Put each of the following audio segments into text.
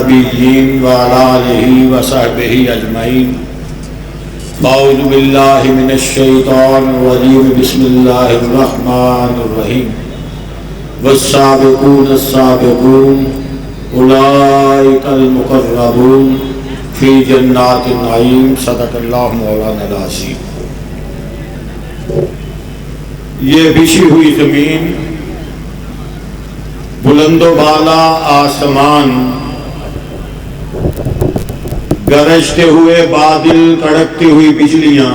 النبيين وعلى آله وصحبه أجمعين. أعوذ بالله من الشيطان الرجيم. بسم الله الرحمن الرحيم. والسابقون السابقون أولئك المقربون في جنات النعيم. صدق الله مولانا العظيم. یہ بچھی ہوئی زمین، بلند و بالا آسمان، گرجتے ہوئے بادل، کڑکتی ہوئی بجلیاں،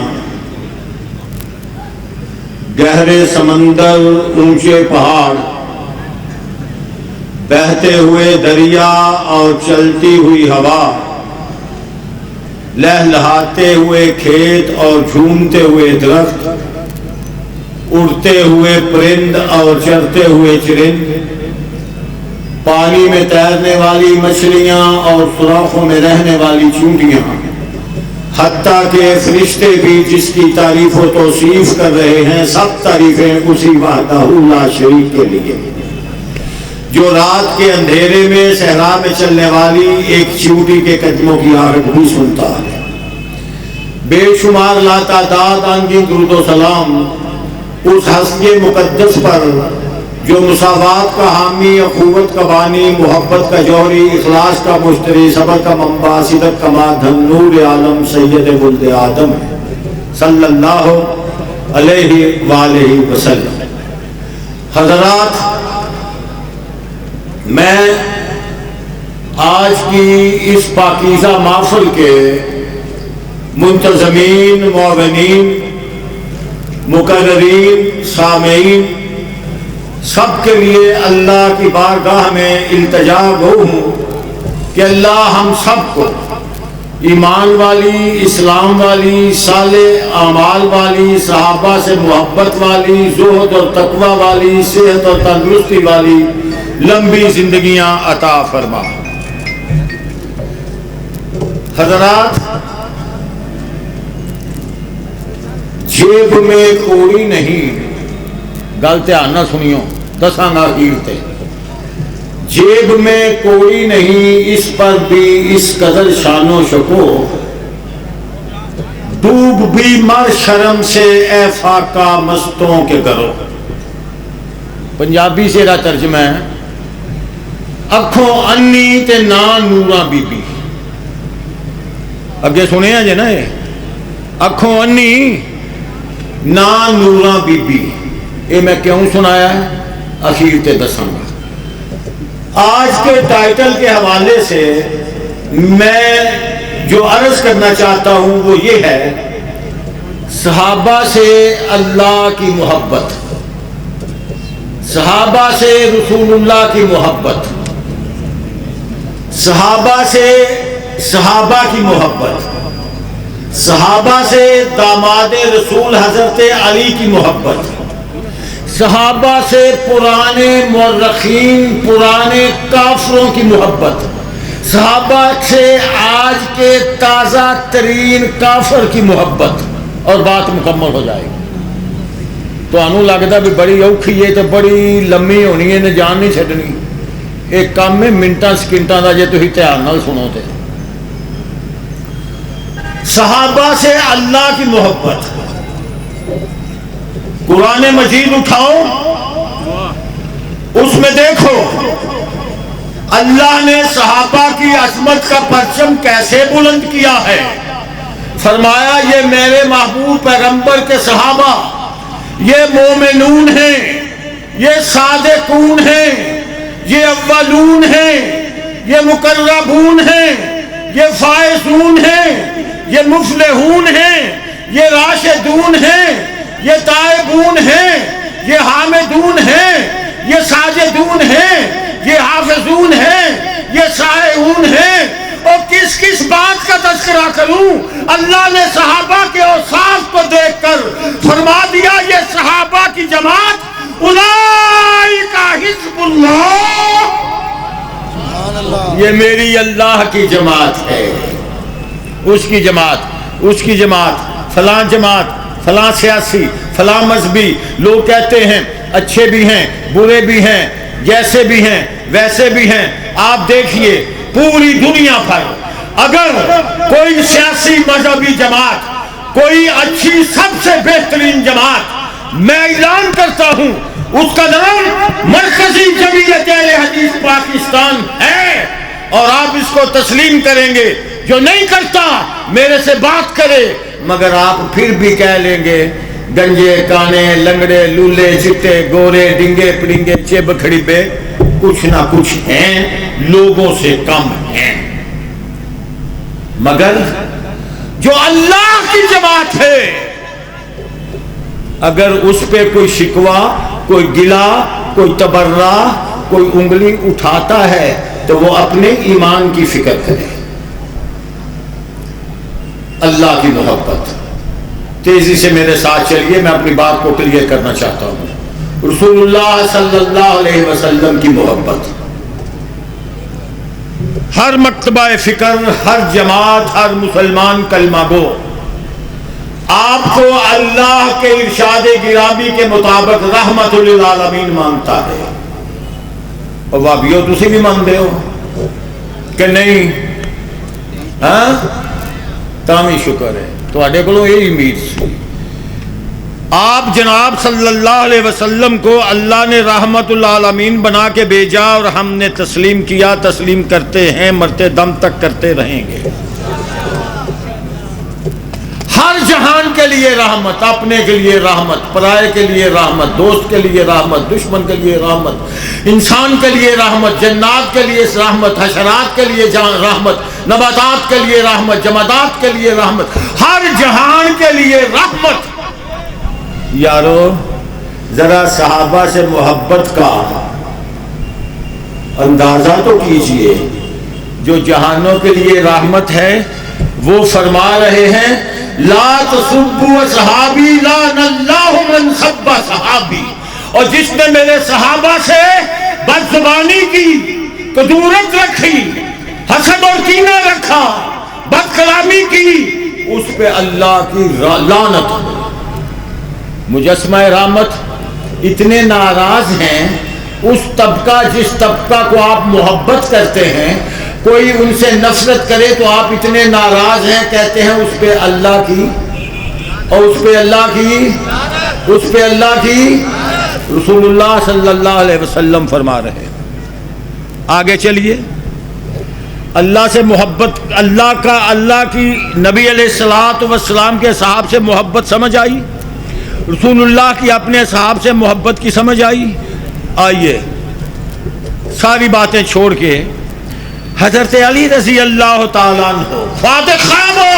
گہرے سمندر، اونچے پہاڑ، بہتے ہوئے دریا اور چلتی ہوئی ہوا، لہلہاتے ہوئے کھیت اور جھومتے ہوئے درخت، اڑتے ہوئے پرند اور چرتے ہوئے چرند، پانی میں تیرنے والی مچھلیاں اور سوراخوں میں رہنے والی چونٹیاں، حتیٰ کہ فرشتے بھی جس کی تعریف و توصیف کر رہے ہیں، سب تعریفیں اسی وحدہ لا شریک کے لیے، جو رات کے اندھیرے میں صحرا میں چلنے والی ایک چیونٹی کے قدموں کی آہٹ بھی سنتا ہے. بے شمار لاتعداد آنگی درود و سلام اس ہستی مقدس پر جو مساوات کا حامی، اخوت کا بانی، محبت کا جوہری، اخلاص کا مشتری، صبر کا منبع، صدق کا مادھن، نور عالم، سید ولد آدم صلی اللہ علیہ وآلہ وسلم. حضرات، میں آج کی اس پاکیزہ محفل کے منتظمین، معاونین، مقررین، سامعین، سب کے لیے اللہ کی بارگاہ میں التجا گو ہوں کہ اللہ ہم سب کو ایمان والی، اسلام والی، صالح اعمال والی، صحابہ سے محبت والی، زہد اور تقوی والی، صحت اور تندرستی والی لمبی زندگیاں عطا فرما. حضرات، جیب میں کوڑی نہیں، گل دھیان نہ سنیو، دساں گا اخیر تے. جیب میں کوڑی نہیں، اس پر بھی اس قدر شان و شکو، ڈوب بھی مر شرم سے اے فاقہ مستوں کے گھرو. پنجابی سے دا ترجمہ ہے، اکھوں انی تے نا نوراں بی بی. اگے سنے ہیں جے نا، یہ اکھوں انی نا نوراں بی بی. یہ میں کیوں سنایا ہے اخیر تے دساں گا. آج کے ٹائٹل کے حوالے سے میں جو عرض کرنا چاہتا ہوں وہ یہ ہے، صحابہ سے اللہ کی محبت، صحابہ سے رسول اللہ کی محبت، صحابہ سے صحابہ کی محبت، صحابہ سے داماد رسول حضرت علی کی محبت، صحابہ سے پرانے مورخین، پرانے کافروں کی محبت، صحابہ سے آج کے تازہ ترین کافر کی محبت، اور بات مکمل ہو جائے گی. تو انہوں لگتا بھی بڑی اوکھی ہے تو بڑی لمبی ہونی ہے، نے جان نہیں چھڈنی. ایک کام ہے منٹاں سکنٹاں دا، جے تسی دھیان نال سنو تے. صحابہ سے اللہ کی محبت، قرآن مجید اٹھاؤ، اس میں دیکھو اللہ نے صحابہ کی عظمت کا پرچم کیسے بلند کیا ہے. فرمایا یہ میرے محبوب پیغمبر کے صحابہ، یہ مومنون ہیں، یہ صادقون ہیں، یہ اولون ہیں، یہ مقربون ہیں، یہ فائزون ہیں، یہ مفلحون ہیں، یہ راشدون ہیں، یہ تائبون ہیں، یہ حامدون ہیں، یہ ساجدون ہیں، یہ حافظون ہیں، یہ سائحون ہیں. اور کس کس بات کا تذکرہ کروں؟ اللہ نے صحابہ کے اوصاف کو دیکھ کر فرما دیا یہ صحابہ کی جماعت اولئک حزب اللہ، یہ میری اللہ کی جماعت ہے. اس کی جماعت، اس کی جماعت، فلاں جماعت، فلاں سیاسی، فلاں مذہبی. لوگ کہتے ہیں اچھے بھی ہیں، برے بھی ہیں، جیسے بھی ہیں ویسے بھی ہیں. آپ دیکھیے پوری دنیا پر اگر کوئی سیاسی مذہبی جماعت، کوئی اچھی سب سے بہترین جماعت، میں اعلان کرتا ہوں اس کا نام مرکزی جمعیت اہل حدیث پاکستان ہے، اور آپ اس کو تسلیم کریں گے۔ جو نہیں کرتا میرے سے بات کرے، مگر آپ پھر بھی کہہ لیں گے گنجے کانے لنگڑے لولے چٹے گورے ڈنگے پڑنگے چب کھڑیبے کچھ نہ کچھ ہیں، لوگوں سے کم ہیں، مگر جو اللہ کی جماعت ہے اگر اس پہ کوئی شکوہ، کوئی گلا، کوئی تبرہ، کوئی انگلی اٹھاتا ہے تو وہ اپنے ایمان کی فکر کرے۔ اللہ کی محبت، تیزی سے میرے ساتھ چلیے، میں اپنی بات کو کلیئر کرنا چاہتا ہوں۔ رسول اللہ صلی اللہ علیہ وسلم کی محبت ہر مکتبہ فکر، ہر جماعت، ہر مسلمان کلمہ گو آپ کو اللہ کے ارشاد گرامی کے مطابق رحمت للعالمین مانتا ہے۔ اور وابیو تسی بھی مانتے ہو کہ نہیں؟ ہاں تامی شکر ہے تواڈے کولوں یہ امید سی۔ آپ جناب صلی اللہ علیہ وسلم کو اللہ نے رحمت للعالمین بنا کے بھیجا، اور ہم نے تسلیم کیا، تسلیم کرتے ہیں، مرتے دم تک کرتے رہیں گے۔ ہر جہان کے لیے رحمت، اپنے کے لیے رحمت، پرائے کے لیے رحمت، دوست کے لیے رحمت، دشمن کے لیے رحمت، انسان کے لیے رحمت، جنات کے لیے رحمت، حشرات کے لیے رحمت، نباتات کے لیے رحمت، جمادات کے لیے رحمت، ہر جہان کے لیے رحمت۔ یارو ذرا صحابہ سے محبت کا اندازہ تو کیجئے، جو جہانوں کے لیے رحمت ہے وہ فرما رہے ہیں لا تسبوا اصحابی لعن اللہ من سب صحابی، اور جس نے میرے صحابہ سے بد زبانی کی، کدورت رکھی، حسد اور کینہ رکھا، بد کلامی کی، اس پہ اللہ کی لعنت۔ مجسمہ رحمت اتنے ناراض ہیں، اس طبقہ جس طبقہ کو آپ محبت کرتے ہیں، کوئی ان سے نفرت کرے تو آپ اتنے ناراض ہیں، کہتے ہیں اس پہ اللہ کی، اور اس پہ اللہ کی، اس پہ اللہ کی۔ رسول اللہ صلی اللہ علیہ وسلم فرما رہے، آگے چلیے، اللہ سے محبت، اللہ کی نبی علیہ الصلوۃ والسلام کے صحابہ سے محبت سمجھ آئی، رسول اللہ کی اپنے صحابہ سے محبت کی سمجھ آئی۔ آئیے ساری باتیں چھوڑ کے حضرت علی رضی اللہ تعالیٰ عنہ فاتح خامہ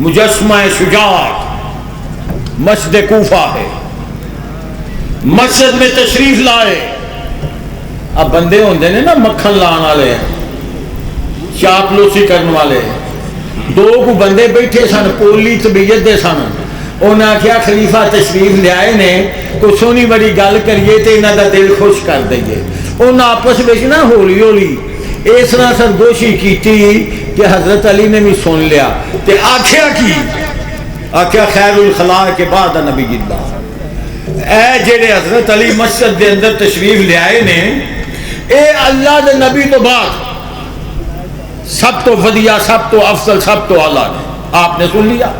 مجسمہ شجاعت مسجد کوفہ ہے، مسجد میں تشریف لائے۔ اب بندے ہوندے نے نا مکھن لان والے، چاپلوسی کرنے والے، دو کو بندے بیٹھے سن، پولی طبیعت دے سن، انہاں آکھیا خلیفہ تشریف لے آئے نے، کوئی سونی بڑی گل کریے تے انہاں دا دل خوش کر دئیے۔ انہاں آپس وچ نا ہولی ہولی اس طرح سرگوشی کیتی کہ حضرت علی نے بھی سن لیا، تے آکھیا کی؟ آکھیا خیر الخلائق کے بعد نبی اللہ، اے جڑے حضرت علی مسجد دے اندر تشریف لے آئے نے، اے اللہ دے نبی تو بعد سب تو ودیا، سب تو افضل، سب تو اعلیٰ نے۔ آپ نے سن لیا۔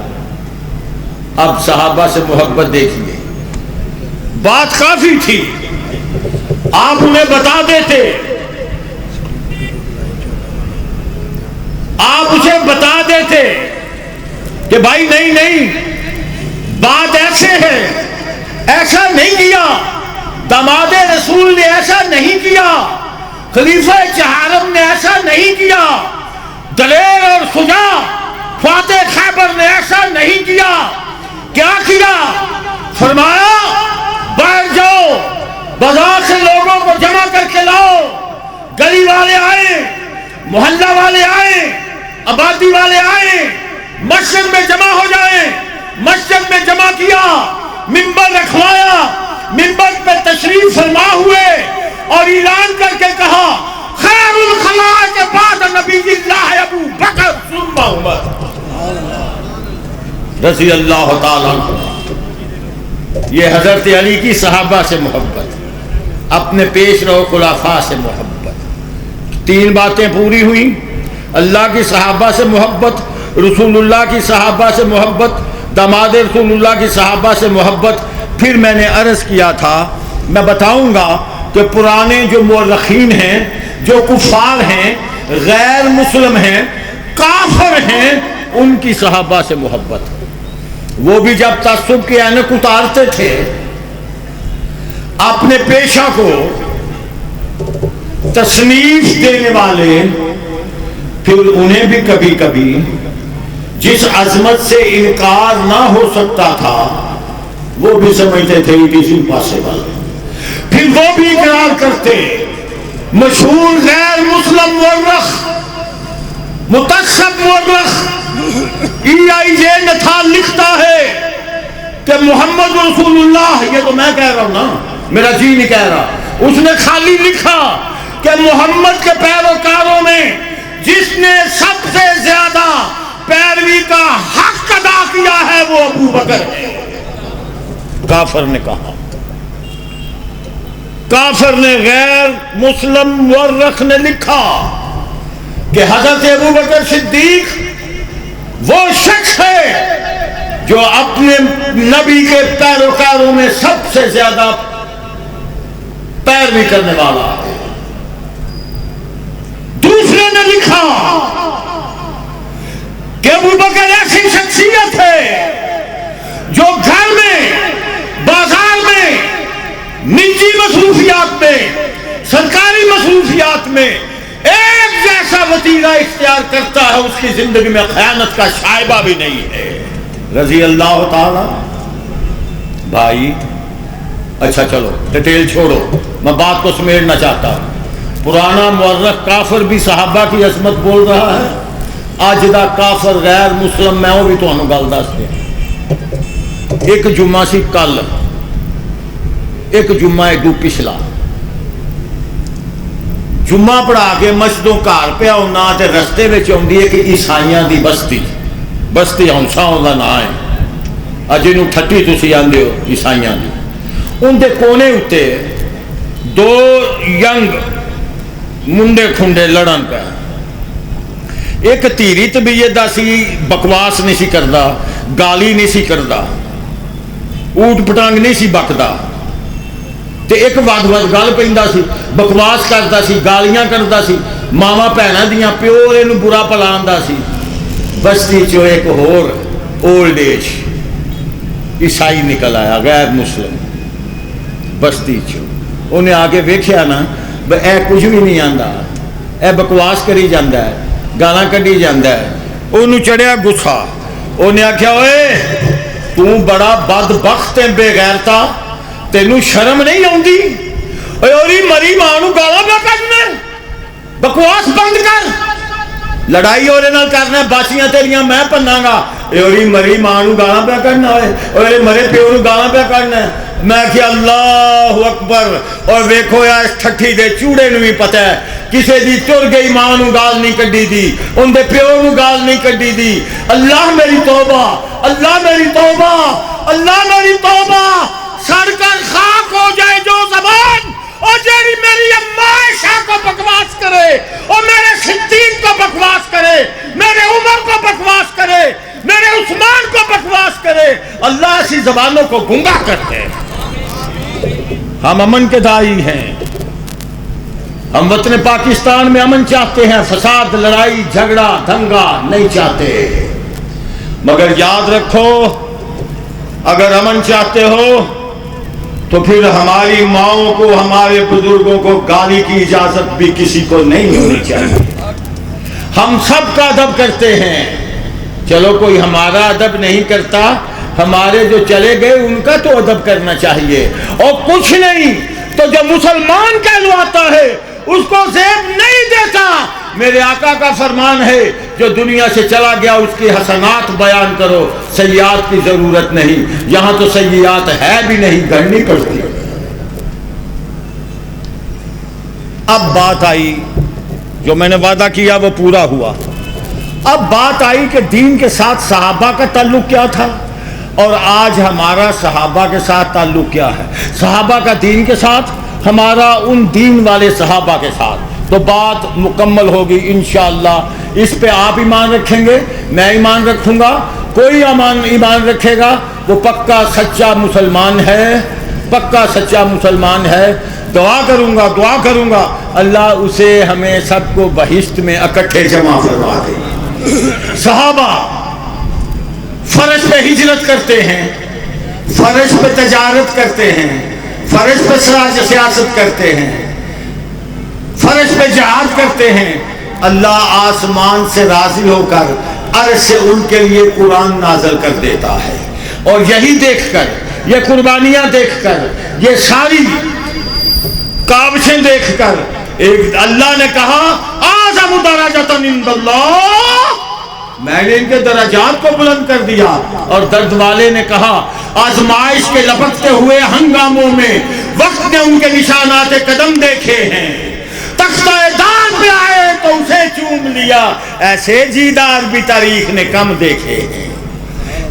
اب صحابہ سے محبت دیکھیے، بات کافی تھی، آپ انہیں بتا دیتے، آپ اسے بتا دیتے کہ بھائی نہیں نہیں، بات ایسے ہے، ایسا نہیں کیا، داماد رسول نے ایسا نہیں کیا، خلیفہ چہارم نے ایسا نہیں کیا، دلیر اور شجاع فاتح خیبر نے ایسا نہیں کیا۔ کیا کیا؟ فرمایا باہر جاؤ، بازار سے لوگوں کو جمع کر کے لاؤ، گلی والے آئے، محلہ والے آئے، آبادی والے آئے، مسجد میں جمع ہو جائیں۔ مسجد میں جمع کیا، منبر رکھوایا، منبر پہ تشریف فرما ہوئے اور اعلان کر کے کہا خیر الخلائق کے بعد نبی اللہ ابو بکر ثم عمر رضی اللہ تعالیٰ عنہ۔ یہ حضرت علی کی صحابہ سے محبت، اپنے پیش رو خلفاء سے محبت۔ 3 باتیں پوری ہوئیں، اللہ کی صحابہ سے محبت، رسول اللہ کی صحابہ سے محبت، داماد رسول اللہ کی صحابہ سے محبت۔ پھر میں نے عرض کیا تھا میں بتاؤں گا کہ پرانے جو مورخین ہیں، جو کفار ہیں، غیر مسلم ہیں، کافر ہیں، ان کی صحابہ سے محبت۔ وہ بھی جب تعصب کے اینک اتارتے تھے اپنے پیشہ کو تصنیف دینے والے، پھر انہیں بھی کبھی کبھی جس عظمت سے انکار نہ ہو سکتا تھا وہ بھی سمجھتے تھے اٹ از امپاسبل، پھر وہ بھی اقرار کرتے۔ مشہور غیر مسلم مورخ، متعصب مورخ EIJ نتھال لکھتا ہے کہ محمد رسول اللہ، یہ تو میں کہہ رہا ہوں نا، میرا جی نہیں کہہ رہا، اس نے خالی لکھا کہ محمد کے پیروکاروں میں جس نے سب سے زیادہ پیروی کا حق ادا کیا ہے وہ ابو بکر ہے۔ کافر نے کہا، کافر نے، غیر مسلم مورخ نے لکھا کہ حضرت ابو بکر صدیق وہ شخص ہے جو اپنے نبی کے پیروکاروں میں سب سے زیادہ پیروی کرنے والا ہے۔ دوسرے نے لکھا کہ ابو بکر ایسی شخصیت ہے جو گھر میں، بازار میں، نجی مصروفیات میں، سرکاری مصروفیات میں ایک جیسا وتیرہ اختیار کرتا ہے، اس کی زندگی میں خیانت کا شائبہ بھی نہیں ہے، رضی اللہ تعالی۔ بھائی اچھا چلو ڈیٹیل چھوڑو، میں بات کو سمیٹنا چاہتا ہوں۔ پرانا مورخ کافر بھی صحابہ کی عظمت بول رہا ہے، آج دا کافر غیر مسلم میں وہ بھی تو انہوں گل دس دیا۔ ایک جمعہ سی کل، ایک جمعہ ایڈو پچھلا، جمعہ پڑھا کے مسجدوں گھر پیا ہونا تے رستے میں آتی ہے کہ عیسائیاں دی بستی ہونساؤں کا نام ہے، جنہوں ٹھٹی تسی آندے ہو عیسائیاں دی، ان دے کونے اتے 2 ینگ منڈے کھنڈے لڑن پہ، ایک تیری طبیعت دا سی، بکواس نہیں سی کردا، گالی نہیں سی کردا، اوٹ پٹانگ نہیں سی بکدا، تے ایک ود گل پیندا سی، بکواس کردا سی، گالیاں کردا سی، ماواں بھیناں دیاں پیو اینوں برا پلاندا سی۔ بستی چو ایک ہور اولڈ ایج عیسائی نکل آیا، غیر مسلم، بستی چو انہیں آگے ویکھیا نا اے کچھ بھی نہیں آندا، اے بکواس کری جاندا ہے، گالاں کڈی جاندا ہے، انہوں چڑھیا گسا، انہیں آکھیا اوئے تو بڑا بدبخت ہے، بے غیرتا، تینوں شرم نہیں آندی؟ اوری مری ماں گالاں پہ کرنا، بکواس بند کر، لڑائی اور نال کرنا، باچیاں تیریاں میں پناں گا، اوری مری ماں گالاں پہ کرنا، اوے مرے پیو نوں گالاں پہ کرنا۔ میں کہ اللہ اکبر، اور ویکھو یا اس ٹھٹھی دے چوڑے نوں بھی پتہ ہے کسے دی تر گئی ماں نوں گال نہیں کڈی دی، ان دے پیو نوں گال نہیں کڈی دی۔ اللہ میری توبہ، اللہ میری توبہ، اللہ میری توبہ، سڑ کر خاک ہو جائے جو زبان اور جیری میری اماں عائشہ کو بکواس کرے اور میرے صدیق کو بکواس کرے، میرے عمر کو بکواس کرے، میرے عثمان کو بکواس کرے، اللہ ایسی زبانوں کو گنگا کرتے ہیں۔ ہم امن کے داعی ہیں، ہم وطن پاکستان میں امن چاہتے ہیں، فساد، لڑائی جھگڑا دنگا نہیں چاہتے، مگر یاد رکھو اگر امن چاہتے ہو تو پھر ہماری ماؤں کو، ہمارے بزرگوں کو گالی کی اجازت بھی کسی کو نہیں ہونی چاہیے۔ ہم سب کا ادب کرتے ہیں، چلو کوئی ہمارا ادب نہیں کرتا، ہمارے جو چلے گئے ان کا تو ادب کرنا چاہیے، اور کچھ نہیں تو جو مسلمان کہلواتا ہے اس کو زیب نہیں دیتا۔ میرے آقا کا فرمان ہے جو دنیا سے چلا گیا اس کی حسنات بیان کرو، سیئات کی ضرورت نہیں، یہاں تو سیئات ہے بھی نہیں، گھڑنی پڑتی۔ اب بات آئی، جو میں نے وعدہ کیا وہ پورا ہوا، اب بات آئی کہ دین کے ساتھ صحابہ کا تعلق کیا تھا اور آج ہمارا صحابہ کے ساتھ تعلق کیا ہے۔ صحابہ کا دین کے ساتھ، ہمارا ان دین والے صحابہ کے ساتھ تو بات مکمل ہوگی انشاءاللہ. اس پہ آپ ایمان رکھیں گے، میں ایمان رکھوں گا، کوئی ایمان رکھے گا وہ پکا سچا مسلمان ہے، پکا سچا مسلمان ہے. دعا کروں گا اللہ اسے ہمیں سب کو بہشت میں اکٹھے جمع کروا دے. صحابہ فرش پہ ہجرت کرتے ہیں، فرش پہ تجارت کرتے ہیں، فرش پہ سیاست کرتے ہیں، فرش پہ جہاد کرتے ہیں. اللہ آسمان سے راضی ہو کر عرش سے ان کے لیے قرآن نازل کر دیتا ہے. اور یہی دیکھ کر، یہ قربانیاں دیکھ کر، یہ ساری کاوشیں دیکھ کر ایک اللہ نے کہا اعظم درجۃ عند اللہ، میں نے ان کے درجات کو بلند کر دیا. اور درد والے نے کہا آزمائش کے لپکتے ہوئے ہنگاموں میں وقت نے ان کے نشانات قدم دیکھے ہیں، تختہ دان پہ آئے تو اسے چوم لیا، ایسے جیدار بھی تاریخ نے کم دیکھے ہیں.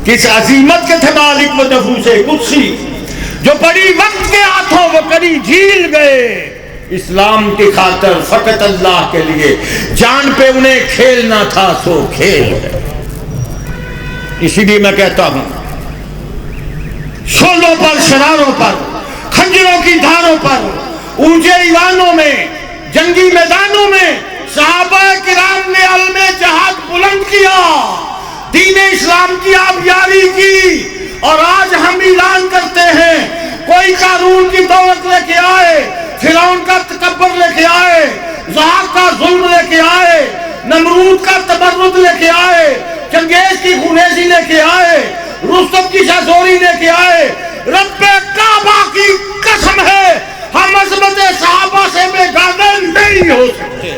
کس عظیمت کے تھے مالک و نفوس قدسی، جو پڑی وقت کے ہاتھوں وہ کری جھیل گئے. اسلام کی خاطر فقط اللہ کے لیے جان پہ انہیں کھیلنا تھا سو کھیل گئے. اسی لیے میں کہتا ہوں شولوں پر، شراروں پر، خنجروں کی دھاروں پر، اونچے ایوانوں میں، جنگی میدانوں میں صحابہ کرام نے علم جہاد بلند کیا، دین اسلام کی آبیاری کی. اور آج ہم اعلان کرتے ہیں کوئی قارون کی دولت لے کے آئے، فرعون کا تکبر لے کے آئے، ضحاک کا ظلم لے کے آئے، نمرود کا تبرد لے کے آئے، چنگیز کی خونریزی لے کے آئے، رستم کی شاہزوری لے کے آئے، رب کعبہ کی قسم ہے ہم عظمت صحابہ سے بے گانے نہیں ہو سکتے.